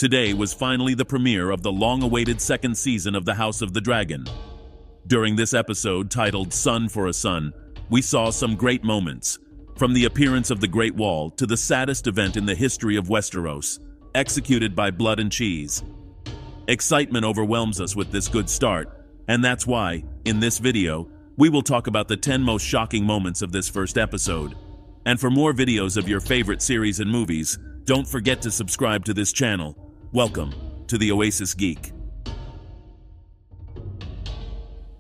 Today was finally the premiere of the long-awaited second season of the House of the Dragon. During this episode, titled Son for a Son, we saw some great moments, from the appearance of the Great Wall to the saddest event in the history of Westeros, executed by blood and cheese. Excitement overwhelms us with this good start, and that's why, in this video, we will talk about the 10 most shocking moments of this first episode. And for more videos of your favorite series and movies, don't forget to subscribe to this channel. Welcome to the Oasis Geek.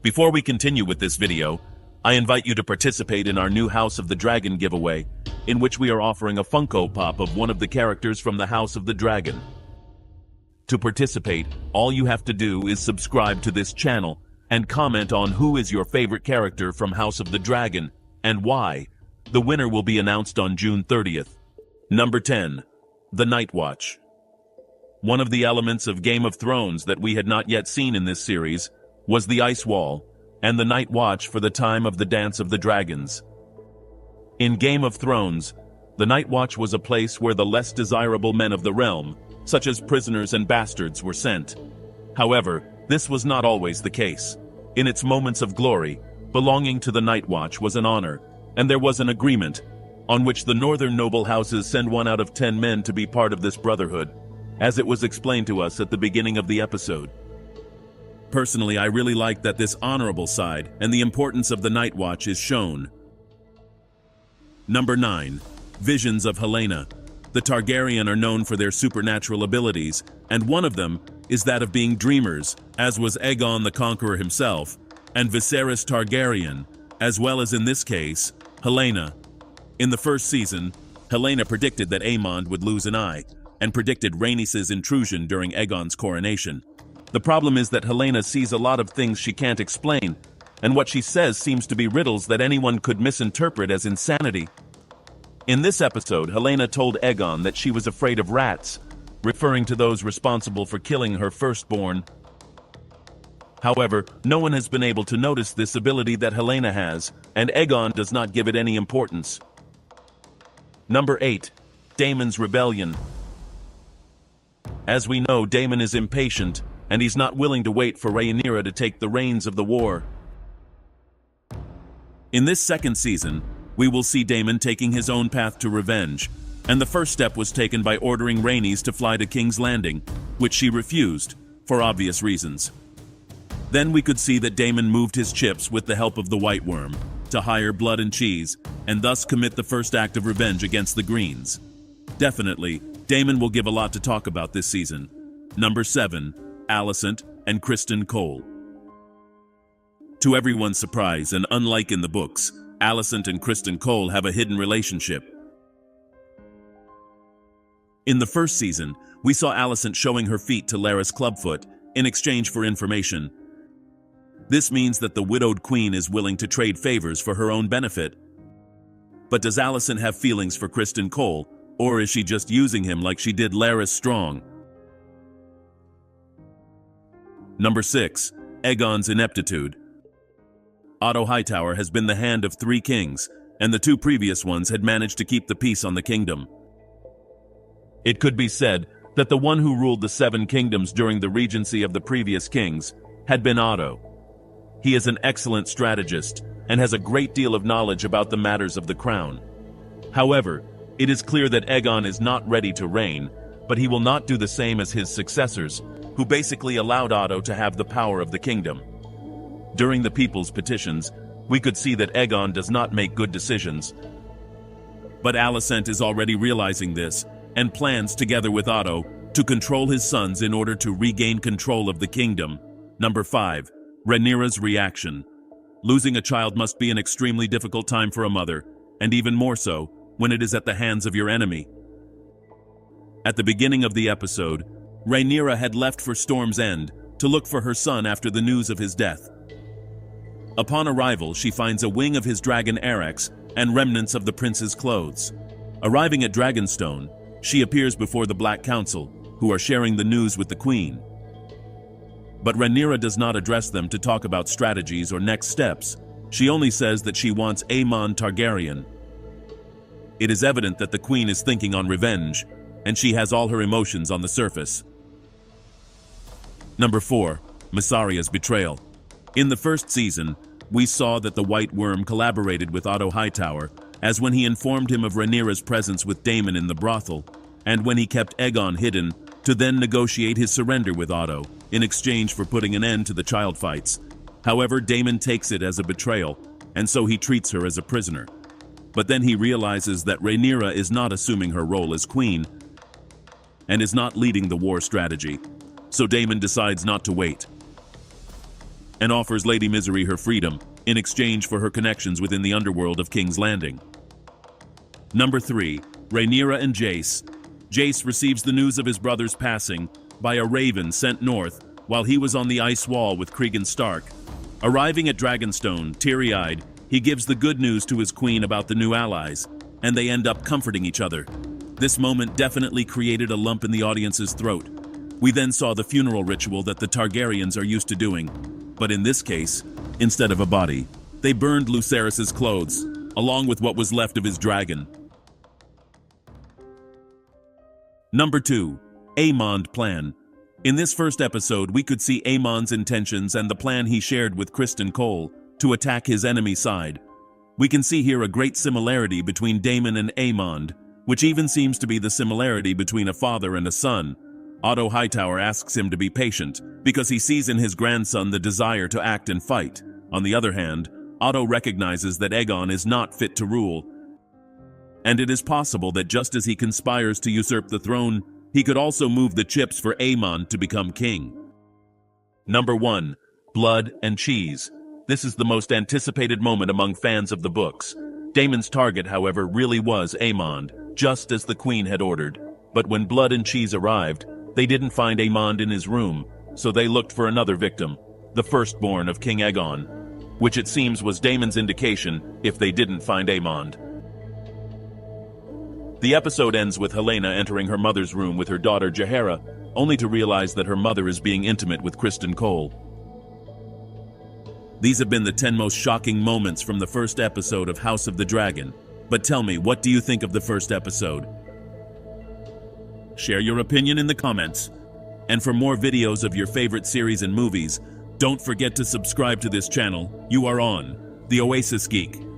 Before we continue with this video, I invite you to participate in our new House of the Dragon giveaway, in which we are offering a Funko Pop of one of the characters from the House of the Dragon. To participate, all you have to do is subscribe to this channel and comment on who is your favorite character from House of the Dragon and why. The winner will be announced on June 30th. Number 10. The Night Watch. One of the elements of Game of Thrones that we had not yet seen in this series was the Ice Wall and the Night Watch for the time of the Dance of the Dragons. In Game of Thrones, the Night Watch was a place where the less desirable men of the realm, such as prisoners and bastards, were sent. However, this was not always the case. In its moments of glory, belonging to the Night Watch was an honor, and there was an agreement on which the northern noble houses send 1 out of 10 men to be part of this brotherhood, as it was explained to us at the beginning of the episode. Personally, I really like that this honorable side and the importance of the Night Watch is shown. Number 9. Visions of Helaena. The Targaryen are known for their supernatural abilities, and one of them is that of being dreamers, as was Aegon the Conqueror himself, and Viserys Targaryen, as well as in this case, Helaena. In the first season, Helaena predicted that Aemond would lose an eye, and predicted Rhaenys' intrusion during Aegon's coronation. The problem is that Helaena sees a lot of things she can't explain, and what she says seems to be riddles that anyone could misinterpret as insanity. In this episode, Helaena told Aegon that she was afraid of rats, referring to those responsible for killing her firstborn. However, no one has been able to notice this ability that Helaena has, and Aegon does not give it any importance. Number 8. Daemon's Rebellion. As we know, Daemon is impatient, and he's not willing to wait for Rhaenyra to take the reins of the war. In this second season, we will see Daemon taking his own path to revenge, and the first step was taken by ordering Rhaenys to fly to King's Landing, which she refused, for obvious reasons. Then we could see that Daemon moved his chips with the help of the White Worm, to hire blood and cheese, and thus commit the first act of revenge against the Greens. Definitely, Daemon will give a lot to talk about this season. Number 7. Alicent and Criston Cole. To everyone's surprise, and unlike in the books, Alicent and Criston Cole have a hidden relationship. In the first season, we saw Alicent showing her feet to Larys Clubfoot in exchange for information. This means that the widowed queen is willing to trade favors for her own benefit. But does Alicent have feelings for Criston Cole, or is she just using him like she did Larys Strong? Number 6. Aegon's Ineptitude. Otto Hightower has been the hand of 3 kings, and the 2 previous ones had managed to keep the peace on the kingdom. It could be said that the one who ruled the 7 kingdoms during the regency of the previous kings had been Otto. He is an excellent strategist and has a great deal of knowledge about the matters of the crown. However, it is clear that Aegon is not ready to reign, but he will not do the same as his successors, who basically allowed Otto to have the power of the kingdom. During the people's petitions, we could see that Aegon does not make good decisions. But Alicent is already realizing this, and plans together with Otto to control his sons in order to regain control of the kingdom. Number 5. Rhaenyra's reaction. Losing a child must be an extremely difficult time for a mother, and even more so when it is at the hands of your enemy. At the beginning of the episode, Rhaenyra had left for Storm's End to look for her son after the news of his death. Upon arrival, she finds a wing of his dragon Arrax and remnants of the prince's clothes. Arriving at Dragonstone, she appears before the Black Council, who are sharing the news with the queen. But Rhaenyra does not address them to talk about strategies or next steps. She only says that she wants Aemond Targaryen. It is evident that the queen is thinking on revenge, and she has all her emotions on the surface. Number 4. Mysaria's betrayal. In the first season, we saw that the White Worm collaborated with Otto Hightower, as when he informed him of Rhaenyra's presence with Daemon in the brothel, and when he kept Aegon hidden, to then negotiate his surrender with Otto, in exchange for putting an end to the child fights. However, Daemon takes it as a betrayal, and so he treats her as a prisoner. But then he realizes that Rhaenyra is not assuming her role as queen, and is not leading the war strategy. So Daemon decides not to wait, and offers Lady Misery her freedom, in exchange for her connections within the underworld of King's Landing. Number 3. Rhaenyra and Jace. Jace receives the news of his brother's passing by a raven sent north while he was on the ice wall with Cregan Stark. Arriving at Dragonstone, teary-eyed, he gives the good news to his queen about the new allies, and they end up comforting each other. This moment definitely created a lump in the audience's throat. We then saw the funeral ritual that the Targaryens are used to doing, but in this case, instead of a body, they burned Lucerys's clothes, along with what was left of his dragon. Number 2. Aemond Plan. In this first episode, we could see Aemond's intentions and the plan he shared with Criston Cole to attack his enemy side. We can see here a great similarity between Daemon and Aemond, which even seems to be the similarity between a father and a son. Otto Hightower asks him to be patient, because he sees in his grandson the desire to act and fight. On the other hand, Otto recognizes that Aegon is not fit to rule, and it is possible that just as he conspires to usurp the throne, he could also move the chips for Aemond to become king. Number 1. Blood and Cheese. This is the most anticipated moment among fans of the books. Daemon's target, however, really was Aemond, just as the queen had ordered. But when Blood and Cheese arrived, they didn't find Aemond in his room, so they looked for another victim, the firstborn of King Aegon, which it seems was Daemon's indication if they didn't find Aemond. The episode ends with Helaena entering her mother's room with her daughter Jaehaera, only to realize that her mother is being intimate with Criston Cole. These have been the 10 most shocking moments from the first episode of House of the Dragon. But tell me, what do you think of the first episode? Share your opinion in the comments. And for more videos of your favorite series and movies, don't forget to subscribe to this channel. You are on The Oasis Geek.